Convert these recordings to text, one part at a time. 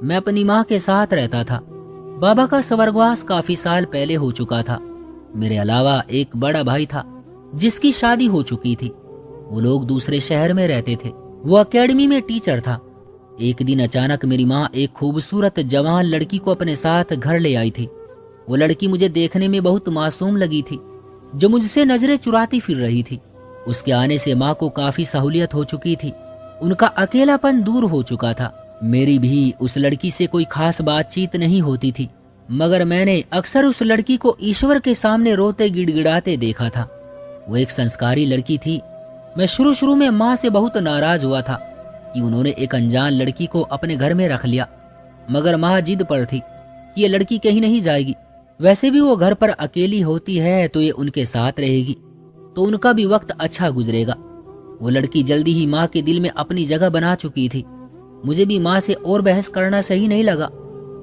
मैं अपनी माँ के साथ रहता था। बाबा का स्वर्गवास काफी साल पहले हो चुका था। मेरे अलावा एक बड़ा भाई था जिसकी शादी हो चुकी थी। वो लोग दूसरे शहर में रहते थे। वो एकेडमी में टीचर था। एक दिन अचानक मेरी माँ एक खूबसूरत जवान लड़की को अपने साथ घर ले आई थी। वो लड़की मुझे देखने में बहुत मासूम लगी थी, जो मुझसे नजरें चुराती फिर रही थी। उसके आने से माँ को काफी सहूलियत हो चुकी थी। उनका अकेलापन दूर हो चुका था। मेरी भी उस लड़की से कोई खास बातचीत नहीं होती थी, मगर मैंने अक्सर उस लड़की को ईश्वर के सामने रोते गिड़गिड़ाते देखा था। वो एक संस्कारी लड़की थी। मैं शुरू में माँ से बहुत नाराज हुआ था कि उन्होंने एक अनजान लड़की को अपने घर में रख लिया, मगर माँ जिद पर थी कि ये लड़की कहीं नहीं जाएगी। वैसे भी वो घर पर अकेली होती है तो ये उनके साथ रहेगी, तो उनका भी वक्त अच्छा गुजरेगा। वो लड़की जल्दी ही माँ के दिल में अपनी जगह बना चुकी थी। मुझे भी माँ से और बहस करना सही नहीं लगा।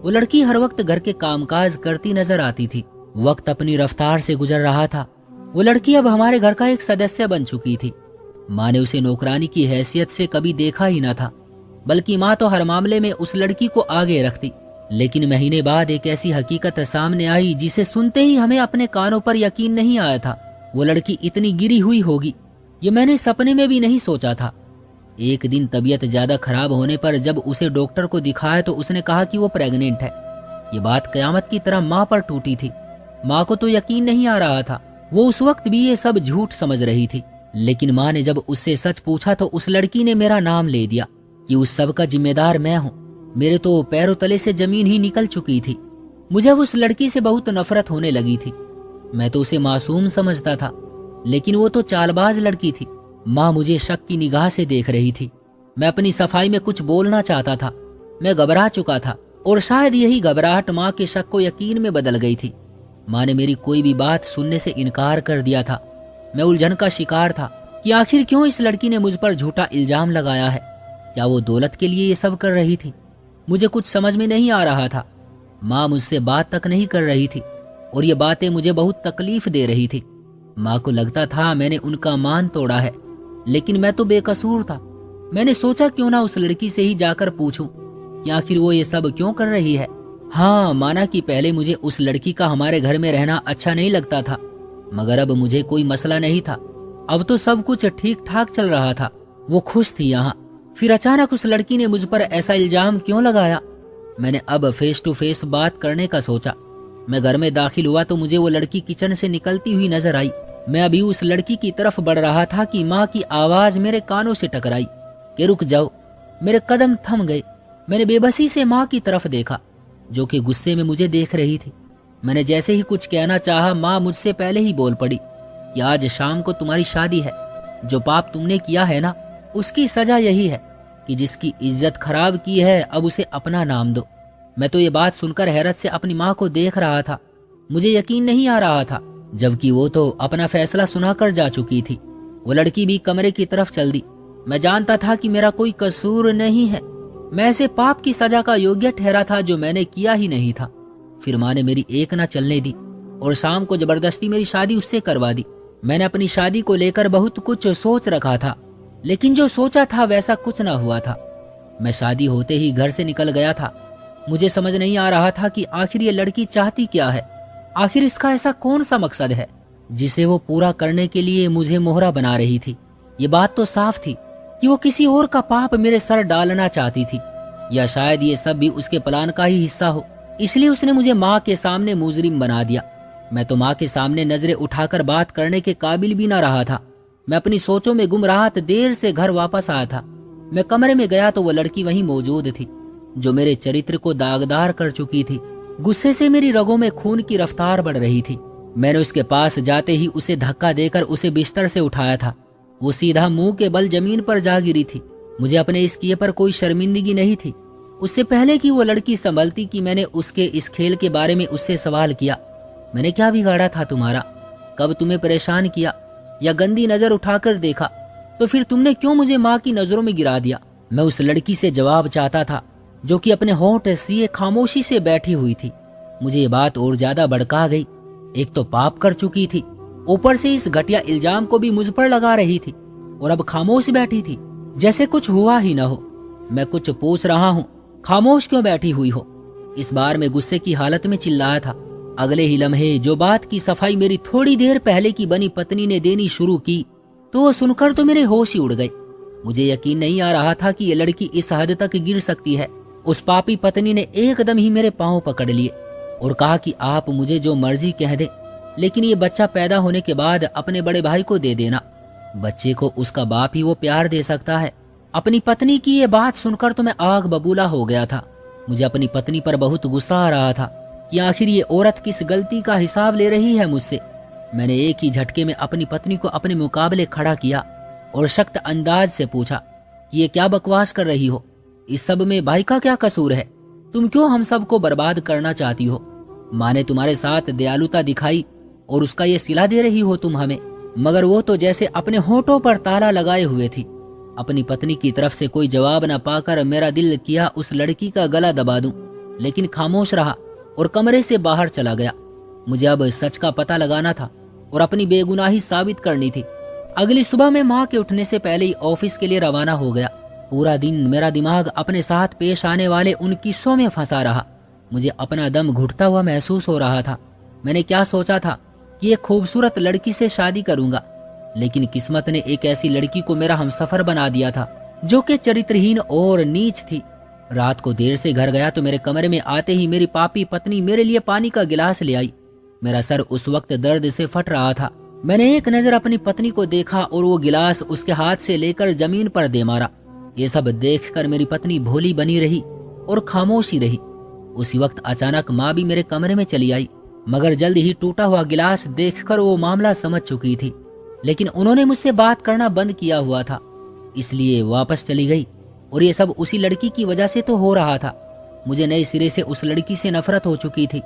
वो लड़की हर वक्त घर के कामकाज करती नजर आती थी। वक्त अपनी रफ्तार से गुजर रहा था। वो लड़की अब हमारे घर का एक सदस्य बन चुकी थी। माँ ने उसे नौकरानी की हैसियत से कभी देखा ही न था, बल्कि माँ तो हर मामले में उस लड़की को आगे रखती। लेकिन महीने बाद एक ऐसी हकीकत सामने आई जिसे सुनते ही हमें अपने कानों पर यकीन नहीं आया था। वो लड़की इतनी गिरी हुई होगी, ये मैंने सपने में भी नहीं सोचा था। एक दिन तबीयत ज्यादा खराब होने पर जब उसे डॉक्टर को दिखाया तो उसने कहा कि वो प्रेग्नेंट है। ये बात कयामत की तरह माँ पर टूटी थी। माँ को तो यकीन नहीं आ रहा था। वो उस वक्त भी ये सब झूठ समझ रही थी। लेकिन माँ ने जब उससे सच पूछा तो उस लड़की ने मेरा नाम ले दिया कि उस सब का जिम्मेदार मैं हूँ। मेरे तो पैरों तले से जमीन ही निकल चुकी थी। मुझे अब उस लड़की से बहुत नफरत होने लगी थी। मैं तो उसे मासूम समझता था, लेकिन वो तो चालबाज लड़की थी। माँ मुझे शक की निगाह से देख रही थी। मैं अपनी सफाई में कुछ बोलना चाहता था। मैं घबरा चुका था और शायद यही घबराहट माँ के शक को यकीन में बदल गई थी। माँ ने मेरी कोई भी बात सुनने से इनकार कर दिया था। मैं उलझन का शिकार था कि आखिर क्यों इस लड़की ने मुझ पर झूठा इल्जाम लगाया है। क्या वो दौलत के लिए ये सब कर रही थी? मुझे कुछ समझ में नहीं आ रहा था। माँ मुझसे बात तक नहीं कर रही थी और ये बातें मुझे बहुत तकलीफ दे रही थी। माँ को लगता था मैंने उनका मान तोड़ा है, लेकिन मैं तो बेकसूर था। मैंने सोचा क्यों ना उस लड़की से ही जाकर पूछूं कि आखिर वो ये सब क्यों कर रही है। हाँ, माना कि पहले मुझे उस लड़की का हमारे घर में रहना अच्छा नहीं लगता था, मगर अब मुझे कोई मसला नहीं था। अब तो सब कुछ ठीक ठाक चल रहा था। वो खुश थी यहाँ। फिर अचानक उस लड़की ने मुझ पर ऐसा इल्जाम क्यों लगाया? मैंने अब फेस टू फेस बात करने का सोचा। मैं घर में दाखिल हुआ तो मुझे वो लड़की किचन से निकलती हुई नजर आई। मैं अभी उस लड़की की तरफ बढ़ रहा था कि माँ की आवाज मेरे कानों से टकराई कि रुक जाओ। मेरे कदम थम गए। मैंने बेबसी से माँ की तरफ देखा, जो कि गुस्से में मुझे देख रही थी। मैंने जैसे ही कुछ कहना चाहा, माँ मुझसे पहले ही बोल पड़ी कि आज शाम को तुम्हारी शादी है। जो पाप तुमने किया है ना, उसकी सजा यही है कि जिसकी इज्जत खराब की है अब उसे अपना नाम दो। मैं तो ये बात सुनकर हैरत से अपनी माँ को देख रहा था। मुझे यकीन नहीं आ रहा था, जबकि वो तो अपना फैसला सुनाकर जा चुकी थी। वो लड़की भी कमरे की तरफ चल दी। मैं जानता था कि मेरा कोई कसूर नहीं है। मैं ऐसे पाप की सजा का योग्य ठहरा था जो मैंने किया ही नहीं था। फिर माँ ने मेरी एक ना चलने दी और शाम को जबरदस्ती मेरी शादी उससे करवा दी। मैंने अपनी शादी को लेकर बहुत कुछ सोच रखा था, लेकिन जो सोचा था वैसा कुछ ना हुआ था। मैं शादी होते ही घर से निकल गया था। मुझे समझ नहीं आ रहा था कि आखिर ये लड़की चाहती क्या है। आखिर इसका ऐसा कौन सा मकसद है जिसे वो पूरा करने के लिए मुझे मोहरा बना रही थी। ये बात तो साफ थी कि वो किसी और का पाप मेरे सर डालना चाहती थी, या शायद ये सब भी उसके प्लान का ही हिस्सा हो। इसलिए उसने मुझे माँ के सामने मुजरिम बना दिया। मैं तो माँ के सामने नजरें उठाकर बात करने के काबिल भी ना रहा था। मैं अपनी सोचों में गुम रहा था। देर से घर वापस आया था। मैं कमरे में गया तो वो लड़की वहीं मौजूद थी, जो मेरे चरित्र को दागदार कर चुकी थी। गुस्से से मेरी रगों में खून की रफ्तार बढ़ रही थी। मैंने उसके पास जाते ही उसे धक्का देकर उसे बिस्तर से उठाया था। वो सीधा मुंह के बल जमीन पर जा गिरी थी। मुझे अपने इस किए पर कोई शर्मिंदगी नहीं थी। उससे पहले कि वो लड़की संभलती कि मैंने उसके इस खेल के बारे में उससे सवाल किया, मैंने क्या बिगाड़ा था तुम्हारा? कब तुम्हें परेशान किया या गंदी नजर उठाकर देखा? तो फिर तुमने क्यों मुझे माँ की नजरों में गिरा दिया? मैं उस लड़की से जवाब चाहता था, जो कि अपने होंठ सिए खामोशी से बैठी हुई थी। मुझे ये बात और ज्यादा भड़का गई। एक तो पाप कर चुकी थी, ऊपर से इस घटिया इल्जाम को भी मुझ पर लगा रही थी, और अब खामोश बैठी थी जैसे कुछ हुआ ही न हो। मैं कुछ पूछ रहा हूँ खामोश क्यों बैठी हुई हो? इस बार मैं गुस्से की हालत में चिल्लाया था। अगले ही लम्हे जो बात की सफाई मेरी थोड़ी देर पहले की बनी पत्नी ने देनी शुरू की, तो वो सुनकर तो मेरे होश ही उड़ गए। मुझे यकीन नहीं आ रहा था कि ये लड़की इस हद तक गिर सकती है। उस पापी पत्नी ने एकदम ही मेरे पांव पकड़ लिए और कहा कि आप मुझे जो मर्जी कह दे, लेकिन ये बच्चा पैदा होने के बाद अपने बड़े भाई को दे देना। बच्चे को उसका बाप ही वो प्यार दे सकता है। अपनी पत्नी की ये बात सुनकर तो मैं आग बबूला हो गया था। मुझे अपनी पत्नी पर बहुत गुस्सा आ रहा था कि आखिर ये औरत किस गलती का हिसाब ले रही है मुझसे। मैंने एक ही झटके में अपनी पत्नी को अपने मुकाबले खड़ा किया और सख्त अंदाज से पूछा कि ये क्या बकवास कर रही हो? इस सब में भाई का क्या कसूर है? तुम क्यों हम सबको बर्बाद करना चाहती हो? माँ ने तुम्हारे साथ दयालुता दिखाई और उसका ये सिला दे रही हो तुम हमें, मगर वो तो जैसे अपने होठों पर ताला लगाए हुए थी। अपनी पत्नी की तरफ से कोई जवाब न पाकर मेरा दिल किया उस लड़की का गला दबा दूं, लेकिन खामोश रहा और कमरे से बाहर चला गया। मुझे अब सच का पता लगाना था और अपनी बेगुनाही साबित करनी थी। अगली सुबह मैं माँ के उठने से पहले ही ऑफिस के लिए रवाना हो गया। पूरा दिन मेरा दिमाग अपने साथ पेश आने वाले उन किस्सों में फंसा रहा। मुझे अपना दम घुटता हुआ महसूस हो रहा था। मैंने क्या सोचा था कि एक खूबसूरत लड़की से शादी करूंगा, लेकिन किस्मत ने एक ऐसी लड़की को मेरा हमसफर बना दिया था जो कि चरित्रहीन और नीच थी। रात को देर से घर गया तो मेरे कमरे में आते ही मेरी पापी पत्नी मेरे लिए पानी का गिलास ले आई। मेरा सर उस वक्त दर्द से फट रहा था। मैंने एक नजर अपनी पत्नी को देखा और वो गिलास उसके हाथ से लेकर जमीन पर दे मारा। ये सब देखकर मेरी पत्नी भोली बनी रही और खामोश ही रही। उसी वक्त अचानक माँ भी मेरे कमरे में चली आई, मगर जल्द ही टूटा हुआ गिलास देखकर वो मामला समझ चुकी थी। लेकिन उन्होंने मुझसे बात करना बंद किया हुआ था, इसलिए वापस चली गई। और ये सब उसी लड़की की वजह से तो हो रहा था। मुझे नए सिरे से उस लड़की से नफरत हो चुकी थी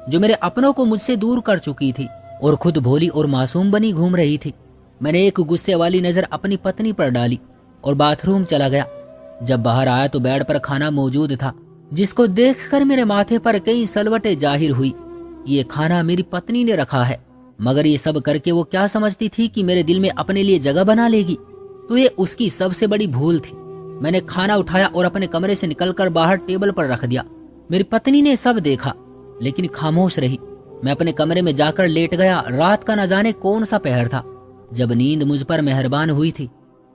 जो मेरे अपनों को मुझसे दूर कर चुकी थी और खुद भोली और मासूम बनी घूम रही थी। मैंने एक गुस्से वाली नजर अपनी पत्नी पर डाली और बाथरूम चला गया। जब बाहर आया तो बेड पर खाना मौजूद था, जिसको देखकर मेरे माथे पर कई सलवटें जाहिर हुई। ये खाना मेरी पत्नी ने रखा है, मगर ये सब करके वो क्या समझती थी कि मेरे दिल में अपने लिए जगह बना लेगी? तो ये उसकी सबसे बड़ी भूल थी। मैंने खाना उठाया और अपने कमरे से निकलकर बाहर टेबल पर रख दिया। मेरी पत्नी ने सब देखा लेकिन खामोश रही। मैं अपने कमरे में जाकर लेट गया। रात का न जाने कौन सा पहर था जब नींद मुझ पर मेहरबान हुई थी।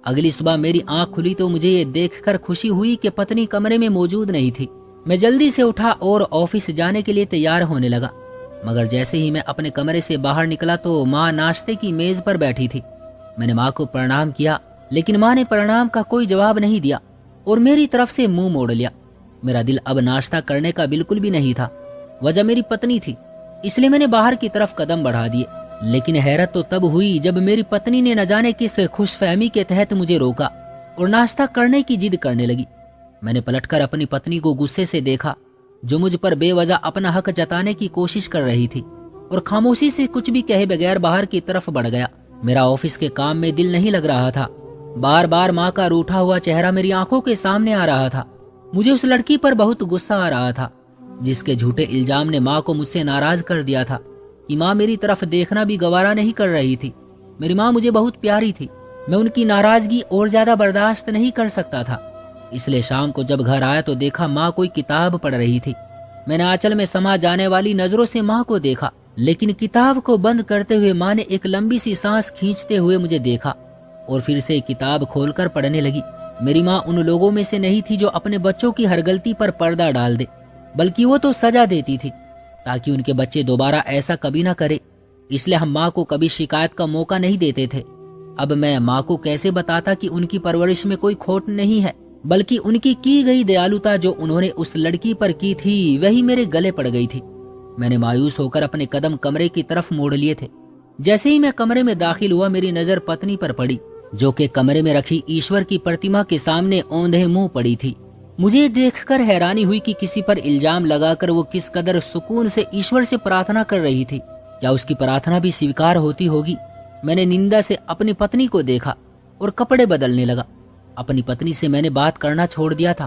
अगली सुबह मेरी आंख खुली तो मुझे ये देखकर खुशी हुई कि पत्नी कमरे में मौजूद नहीं थी। मैं जल्दी से उठा और ऑफिस जाने के लिए तैयार होने लगा, मगर जैसे ही मैं अपने कमरे से बाहर निकला तो माँ नाश्ते की मेज पर बैठी थी। मैंने माँ को प्रणाम किया, लेकिन माँ ने प्रणाम का कोई जवाब नहीं दिया और मेरी तरफ से मुंह मोड़ लिया। मेरा दिल अब नाश्ता करने का बिल्कुल भी नहीं था। वजह मेरी पत्नी थी, इसलिए मैंने बाहर की तरफ कदम बढ़ा दिए। लेकिन हैरत तो तब हुई जब मेरी पत्नी ने न जाने किस खुशफहमी के तहत मुझे रोका और नाश्ता करने की जिद करने लगी। मैंने पलटकर अपनी पत्नी को गुस्से से देखा, जो मुझ पर बेवजह अपना हक जताने की कोशिश कर रही थी, और खामोशी से कुछ भी कहे बगैर बाहर की तरफ बढ़ गया। मेरा ऑफिस के काम में दिल नहीं लग रहा था। बार बार माँ का रूठा हुआ चेहरा मेरी आंखों के सामने आ रहा था। मुझे उस लड़की पर बहुत गुस्सा आ रहा था जिसके झूठे इल्जाम ने माँ को मुझसे नाराज कर दिया था कि माँ मेरी तरफ देखना भी गवारा नहीं कर रही थी। मेरी माँ मुझे बहुत प्यारी थी। मैं उनकी नाराजगी और ज्यादा बर्दाश्त नहीं कर सकता था। इसलिए शाम को जब घर आया तो देखा माँ कोई किताब पढ़ रही थी। मैंने आंचल में समा जाने वाली नजरों से माँ को देखा, लेकिन किताब को बंद करते हुए माँ ने एक लंबी सी सांस खींचते हुए मुझे देखा और फिर से किताब खोलकर पढ़ने लगी। मेरी माँ उन लोगों में से नहीं थी जो अपने बच्चों की हर गलती पर पर्दा डाल दे, बल्कि वो तो सजा देती थी ताकि उनके बच्चे दोबारा ऐसा कभी ना करे। इसलिए हम माँ को कभी शिकायत का मौका नहीं देते थे। अब मैं माँ को कैसे बताता कि उनकी परवरिश में कोई खोट नहीं है, बल्कि उनकी की गई दयालुता जो उन्होंने उस लड़की पर की थी वही मेरे गले पड़ गई थी। मैंने मायूस होकर अपने कदम कमरे की तरफ मोड़ लिए थे। जैसे ही मैं कमरे में दाखिल हुआ मेरी नजर पत्नी पर पड़ी, जो कि कमरे में रखी ईश्वर की प्रतिमा के सामने औंधे मुंह पड़ी थी। मुझे देखकर हैरानी हुई कि किसी पर इल्जाम लगाकर वो किस कदर सुकून से ईश्वर से प्रार्थना कर रही थी। क्या उसकी प्रार्थना भी स्वीकार होती होगी? मैंने निंदा से अपनी पत्नी को देखा और कपड़े बदलने लगा। अपनी पत्नी से मैंने बात करना छोड़ दिया था।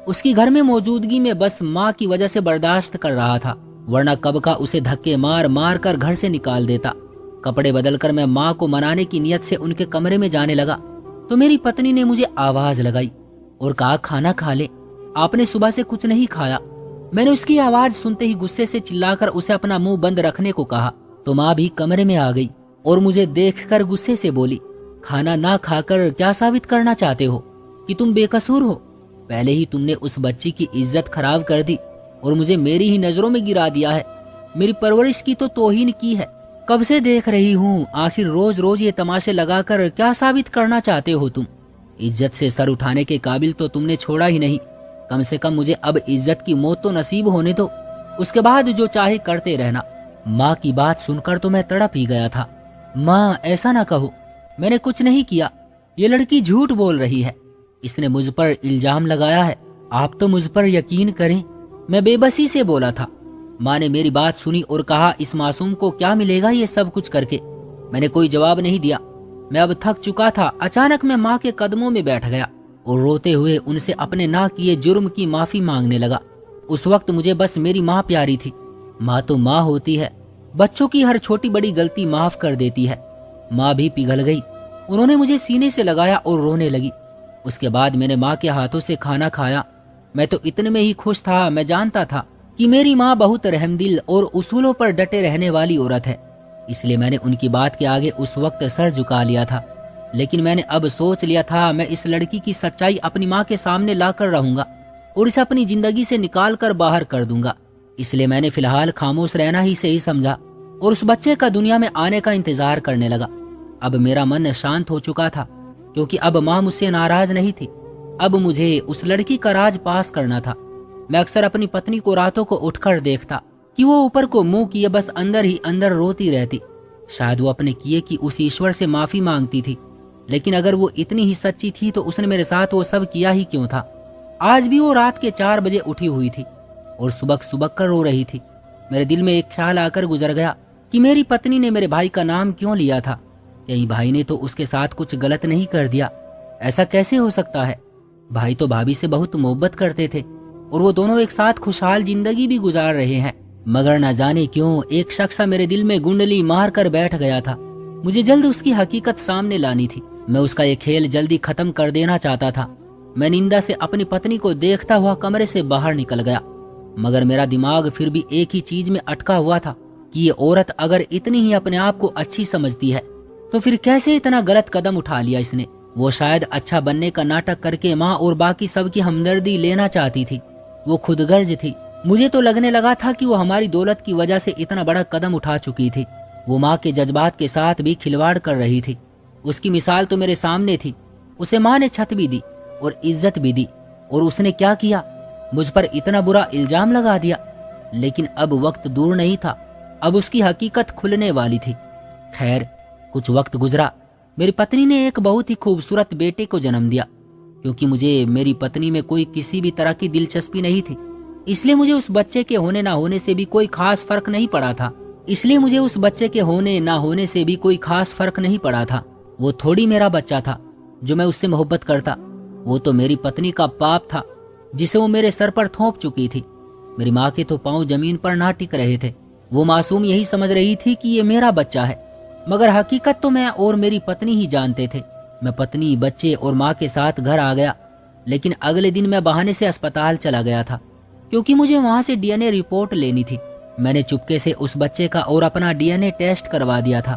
उसकी घर में मौजूदगी में बस माँ की वजह से बर्दाश्त कर रहा था, वरना कब का उसे धक्के मार मार कर घर से निकाल देता। कपड़े बदलकर मैं माँ को मनाने की नियत से उनके कमरे में जाने लगा तो मेरी पत्नी ने मुझे आवाज लगाई और कहा, खाना खा ले। आपने सुबह से कुछ नहीं खाया। मैंने उसकी आवाज सुनते ही गुस्से से चिल्लाकर उसे अपना मुंह बंद रखने को कहा तो माँ भी कमरे में आ गई और मुझे देखकर गुस्से से बोली, खाना ना खाकर क्या साबित करना चाहते हो कि तुम बेकसूर हो? पहले ही तुमने उस बच्ची की इज्जत खराब कर दी और मुझे मेरी ही नजरों में गिरा दिया है। मेरी परवरिश की तो तौहीन की है। कब से देख रही हूँ, आखिर रोज रोज ये तमाशे लगाकर क्या साबित करना चाहते हो तुम? इज्जत से सर उठाने के काबिल तो तुमने छोड़ा ही नहीं। कम से कम मुझे अब इज्जत की मौत तो नसीब होने दो, उसके बाद जो चाहे करते रहना। माँ की बात सुनकर तो मैं तड़प ही गया था। माँ, ऐसा ना कहो, मैंने कुछ नहीं किया। ये लड़की झूठ बोल रही है, इसने मुझ पर इल्जाम लगाया है। आप तो मुझ पर यकीन करें, मैं बेबसी से बोला था। माँ ने मेरी बात सुनी और कहा, इस मासूम को क्या मिलेगा ये सब कुछ करके? मैंने कोई जवाब नहीं दिया। मैं अब थक चुका था। अचानक मैं माँ के कदमों में बैठ गया और रोते हुए उनसे अपने ना किए जुर्म की माफी मांगने लगा। उस वक्त मुझे बस मेरी माँ प्यारी थी। माँ तो माँ होती है, बच्चों की हर छोटी बड़ी गलती माफ कर देती है। माँ भी पिघल गई। उन्होंने मुझे सीने से लगाया और रोने लगी। उसके बाद मैंने माँ के हाथों से खाना खाया। मैं तो इतने में ही खुश था। मैं जानता था कि मेरी माँ बहुत रहमदिल और उसूलों पर डटे रहने वाली औरत है, इसलिए मैंने उनकी बात के आगे उस वक्त सर झुका लिया था। लेकिन मैंने अब सोच लिया था, मैं इस लड़की की सच्चाई अपनी माँ के सामने लाकर रहूंगा और इसे अपनी जिंदगी से निकाल कर बाहर कर दूंगा। इसलिए मैंने फिलहाल खामोश रहना ही सही समझा और उस बच्चे का दुनिया में आने का इंतजार करने लगा। अब मेरा मन शांत हो चुका था, क्योंकि अब माँ मुझसे नाराज नहीं थी। अब मुझे उस लड़की का राज पास करना था। मैं अक्सर अपनी पत्नी को रातों को उठकर देखता कि वो ऊपर को मुंह किए बस अंदर ही अंदर रोती रहती। शायद वो अपने किए की उस ईश्वर से माफी मांगती थी। लेकिन अगर वो इतनी ही सच्ची थी तो उसने मेरे साथ वो सब किया ही क्यों था? आज भी वो रात के 4 बजे उठी हुई थी और सुबक सुबक कर रो रही थी। मेरे दिल में एक ख्याल आकर गुजर गया कि मेरी पत्नी ने मेरे भाई का नाम क्यों लिया था? कहीं भाई ने तो उसके साथ कुछ गलत नहीं कर दिया? ऐसा कैसे हो सकता है? भाई तो भाभी से बहुत मोहब्बत करते थे और वो दोनों एक साथ खुशहाल जिंदगी भी गुजार रहे हैं। मगर न जाने क्यों एक शख्स मेरे दिल में गुंडली मार कर बैठ गया था। मुझे जल्द उसकी हकीकत सामने लानी थी। मैं उसका ये खेल जल्दी खत्म कर देना चाहता था। मैं निंदा से अपनी पत्नी को देखता हुआ कमरे से बाहर निकल गया, मगर मेरा दिमाग फिर भी एक ही चीज में अटका हुआ था कि ये औरत अगर इतनी ही अपने आप को अच्छी समझती है तो फिर कैसे इतना गलत कदम उठा लिया इसने? वो शायद अच्छा बनने का नाटक करके माँ और बाकी सबकी हमदर्दी लेना चाहती थी। वो खुदगर्ज थी। मुझे तो लगने लगा था कि वो हमारी दौलत की वजह से इतना बड़ा कदम उठा चुकी थी। वो माँ के जज्बात के साथ भी खिलवाड़ कर रही थी। उसकी मिसाल तो मेरे सामने थी। उसे माँ ने छत भी दी और इज्जत भी दी, और उसने क्या किया? मुझ पर इतना बुरा इल्जाम लगा दिया। लेकिन अब वक्त दूर नहीं था, अब उसकी हकीकत खुलने वाली थी। खैर, कुछ वक्त गुजरा। मेरी पत्नी ने एक बहुत ही खूबसूरत बेटे को जन्म दिया। क्योंकि मुझे मेरी पत्नी में कोई किसी भी तरह की दिलचस्पी नहीं थी, इसलिए मुझे उस बच्चे के होने ना होने से भी कोई खास फर्क नहीं पड़ा था। वो थोड़ी मेरा बच्चा था जो मैं उससे मोहब्बत करता। वो तो मेरी पत्नी का पाप था जिसे वो मेरे सर पर थोप चुकी थी। मेरी माँ के तो पांव जमीन पर ना टिक रहे थे। वो मासूम यही समझ रही थी कि ये मेरा बच्चा है, मगर हकीकत तो मैं और मेरी पत्नी ही जानते थे। मैं पत्नी, बच्चे और माँ के साथ घर आ गया, लेकिन अगले दिन मैं बहाने से अस्पताल चला गया था क्योंकि मुझे वहां से डीएनए रिपोर्ट लेनी थी। मैंने चुपके से उस बच्चे का और अपना डीएनए टेस्ट करवा दिया था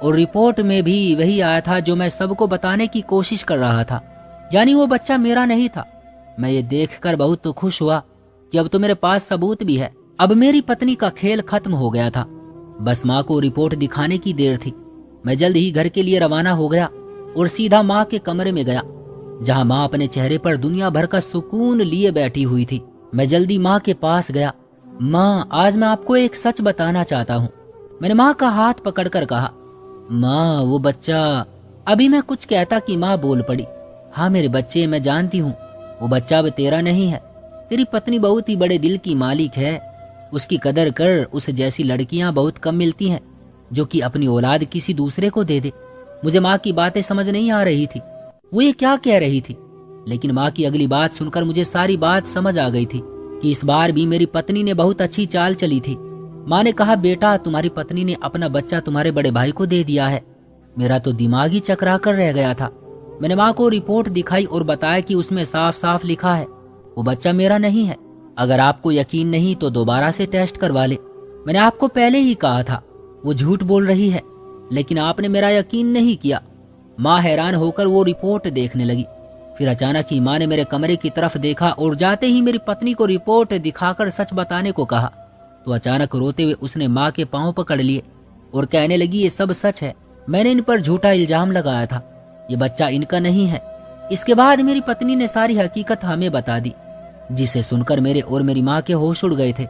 और रिपोर्ट में भी वही आया था जो मैं सबको बताने की कोशिश कर रहा था, यानी वो बच्चा मेरा नहीं था। मैं ये देखकर बहुत तो खुश हुआ कि अब तो मेरे पास सबूत भी है। अब मेरी पत्नी का खेल खत्म हो गया था। बस माँ को रिपोर्ट दिखाने की देर थी। मैं जल्द ही घर के लिए रवाना हो गया और सीधा माँ के कमरे में गया, जहाँ माँ अपने चेहरे पर दुनिया भर का सुकून लिए बैठी हुई थी। मैं जल्दी माँ के पास गया। माँ, आज मैं आपको एक सच बताना चाहता हूँ। मैंने माँ का हाथ पकड़कर कहा। माँ, वो बच्चा। अभी मैं कुछ कहता कि माँ बोल पड़ी। हाँ मेरे बच्चे, मैं जानती हूँ वो बच्चा अब तेरा नहीं है। तेरी पत्नी बहुत ही बड़े दिल की मालिक है। उसकी कदर कर। उस जैसी लड़कियां बहुत कम मिलती हैं जो कि अपनी औलाद किसी दूसरे को दे दे। मुझे माँ की बातें समझ नहीं आ रही थी, वो ये क्या कह रही थी। लेकिन माँ की अगली बात सुनकर मुझे सारी बात समझ आ गई थी कि इस बार भी मेरी पत्नी ने बहुत अच्छी चाल चली थी। माँ ने कहा, बेटा, तुम्हारी पत्नी ने अपना बच्चा तुम्हारे बड़े भाई को दे दिया है। मेरा तो दिमाग ही चकरा कर रह गया था। मैंने माँ को रिपोर्ट दिखाई और बताया कि उसमें साफ साफ लिखा है वो बच्चा मेरा नहीं है। अगर आपको यकीन नहीं तो दोबारा से टेस्ट करवा ले। मैंने आपको पहले ही कहा था वो झूठ बोल रही है, लेकिन आपने मेरा यकीन नहीं किया। माँ हैरान होकर वो रिपोर्ट देखने लगी। फिर अचानक ही माँ ने मेरे कमरे की तरफ देखा और जाते ही मेरी पत्नी को रिपोर्ट दिखाकर सच बताने को कहा। तो अचानक रोते हुए उसने माँ के पांव पकड़ लिए और कहने लगी, ये सब सच है, मैंने इन पर झूठा इल्जाम लगाया था, ये बच्चा इनका नहीं है। इसके बाद मेरी पत्नी ने सारी हकीकत हमें बता दी, जिसे सुनकर मेरे और मेरी माँ के होश उड़ गए थे।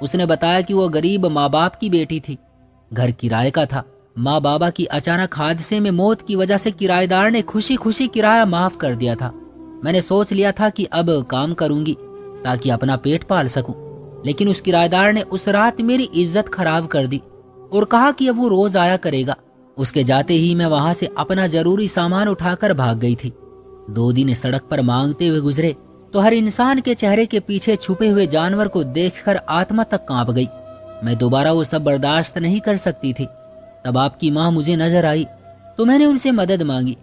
उसने बताया कि वो गरीब माँ बाप की बेटी थी, घर किराए का था। माँ बाबा की अचानक हादसे में मौत की वजह से किराएदार ने खुशी खुशी किराया माफ कर दिया था। मैंने सोच लिया था कि अब काम करूंगी ताकि अपना पेट पाल सकूं, लेकिन उस किराएदार ने उस रात मेरी इज्जत खराब कर दी और कहा कि अब वो रोज आया करेगा। उसके जाते ही मैं वहां से अपना जरूरी सामान उठाकर भाग गई थी। 2 दिन सड़क पर मांगते हुए गुजरे तो हर इंसान के चेहरे के पीछे छुपे हुए जानवर को देखकर आत्मा तक कांप गई। मैं दोबारा वो सब बर्दाश्त नहीं कर सकती थी। तब आपकी माँ मुझे नजर आई तो मैंने उनसे मदद मांगी।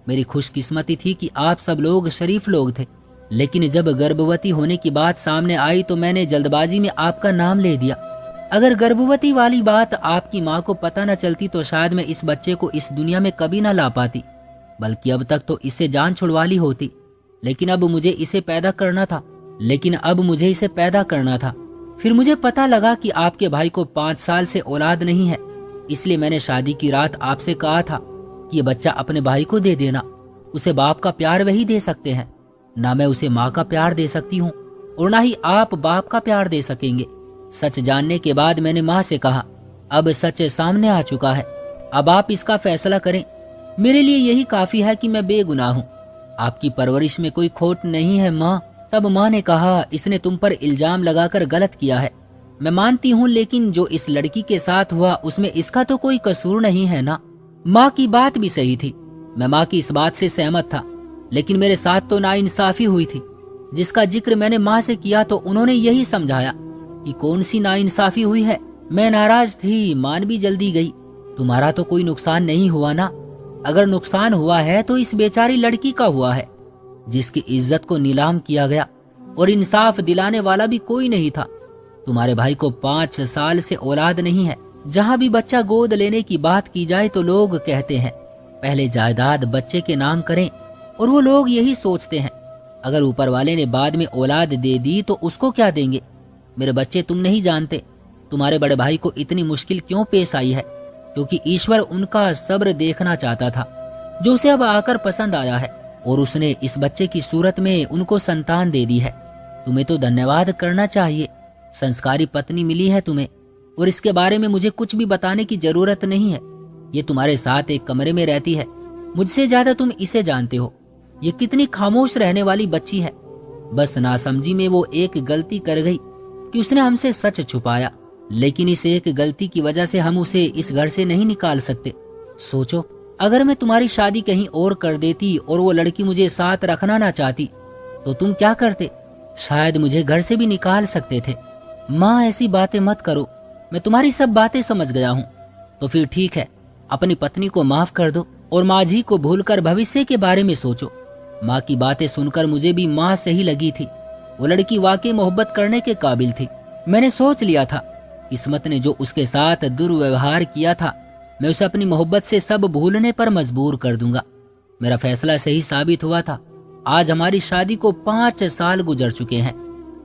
मेरी खुशकिस्मती थी कि आप सब लोग शरीफ लोग थे, लेकिन जब गर्भवती होने की बात सामने आई तो मैंने जल्दबाजी में आपका नाम ले दिया। अगर गर्भवती वाली बात आपकी माँ को पता न चलती तो शायद मैं इस बच्चे को इस दुनिया में कभी न ला पाती, बल्कि अब तक तो इससे जान छुड़वा ली होती। लेकिन अब मुझे इसे पैदा करना था। फिर मुझे पता लगा कि आपके भाई को 5 साल से औलाद नहीं है, इसलिए मैंने शादी की रात आपसे कहा था कि ये बच्चा अपने भाई को दे देना। उसे बाप का प्यार वही दे सकते हैं, ना मैं उसे माँ का प्यार दे सकती हूँ और ना ही आप बाप का प्यार दे सकेंगे। सच जानने के बाद मैंने माँ से कहा, अब सच सामने आ चुका है, अब आप इसका फैसला करें। मेरे लिए यही काफी है कि मैं बेगुनाह हूँ, आपकी परवरिश में कोई खोट नहीं है माँ। तब माँ ने कहा, इसने तुम पर इल्जाम लगाकर गलत किया है, मैं मानती हूँ, लेकिन जो इस लड़की के साथ हुआ उसमें इसका तो कोई कसूर नहीं है ना। माँ की बात भी सही थी, मैं माँ की इस बात से सहमत था, लेकिन मेरे साथ तो नाइंसाफी हुई थी, जिसका जिक्र मैंने माँ से किया तो उन्होंने यही समझाया कि कौन सी नाइंसाफी हुई है। मैं नाराज थी, मान भी जल्दी गई। तुम्हारा तो कोई नुकसान नहीं हुआ ना? अगर नुकसान हुआ है तो इस बेचारी लड़की का हुआ है, जिसकी इज्जत को नीलाम किया गया और इंसाफ दिलाने वाला भी कोई नहीं था। तुम्हारे भाई को 5 साल से औलाद नहीं है। जहाँ भी बच्चा गोद लेने की बात की जाए तो लोग कहते हैं पहले जायदाद बच्चे के नाम करें, और वो लोग यही सोचते हैं अगर ऊपर वाले ने बाद में औलाद दे दी तो उसको क्या देंगे। मेरे बच्चे, तुम नहीं जानते तुम्हारे बड़े भाई को इतनी मुश्किल क्यों पेश आई है, क्योंकि ईश्वर उनका सब्र देखना चाहता था, जो उसे अब आकर पसंद आया है, और उसने इस बच्चे की सूरत में उनको संतान दे दी है। तुम्हें तो धन्यवाद करना चाहिए, संस्कारी पत्नी मिली है तुम्हें, और इसके बारे में मुझे कुछ भी बताने की जरूरत नहीं है। ये तुम्हारे साथ एक कमरे में रहती है, मुझसे ज्यादा तुम इसे जानते हो। ये कितनी खामोश रहने वाली बच्ची है। बस नासमझी में वो एक गलती कर गई कि उसने हमसे सच छुपाया, लेकिन इस एक गलती की वजह से हम उसे इस घर से नहीं निकाल सकते। सोचो, अगर मैं तुम्हारी शादी कहीं और कर देती और वो लड़की मुझे साथ रखना ना चाहती तो तुम क्या करते? शायद मुझे घर से भी निकाल सकते थे। माँ, ऐसी बातें मत करो, मैं तुम्हारी सब बातें समझ गया हूँ। तो फिर ठीक है, अपनी पत्नी को माफ कर दो और माँ जी को भूलकर भविष्य के बारे में सोचो। माँ की बातें सुनकर मुझे भी माँ सही लगी थी। वो लड़की वाकई मोहब्बत करने के काबिल थी। मैंने सोच लिया था किस्मत ने जो उसके साथ दुर्व्यवहार किया था, मैं उसे अपनी मोहब्बत से सब भूलने पर मजबूर कर दूंगा। मेरा फैसला सही साबित हुआ था। आज हमारी शादी को 5 साल गुजर चुके हैं।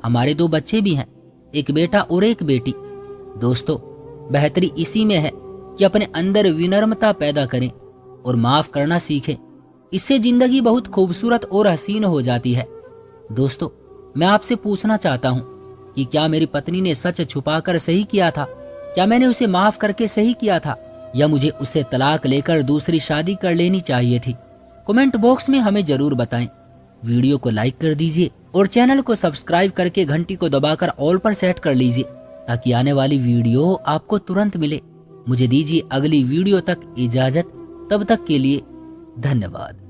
हमारे 2 बच्चे भी हैं, एक बेटा और एक बेटी। दोस्तों, बेहतरी इसी में है कि अपने अंदर विनम्रता पैदा करें और माफ करना सीखें। इससे जिंदगी बहुत खूबसूरत और हसीन हो जाती है। दोस्तों, मैं आपसे पूछना चाहता हूँ कि क्या मेरी पत्नी ने सच छुपाकर सही किया था? क्या मैंने उसे माफ करके सही किया था, या मुझे उससे तलाक लेकर दूसरी शादी कर लेनी चाहिए थी? कमेंट बॉक्स में हमें जरूर बताएं। वीडियो को लाइक कर दीजिए और चैनल को सब्सक्राइब करके घंटी को दबाकर ऑल पर सेट कर लीजिए, ताकि आने वाली वीडियो आपको तुरंत मिले। मुझे दीजिए अगली वीडियो तक इजाजत, तब तक के लिए धन्यवाद।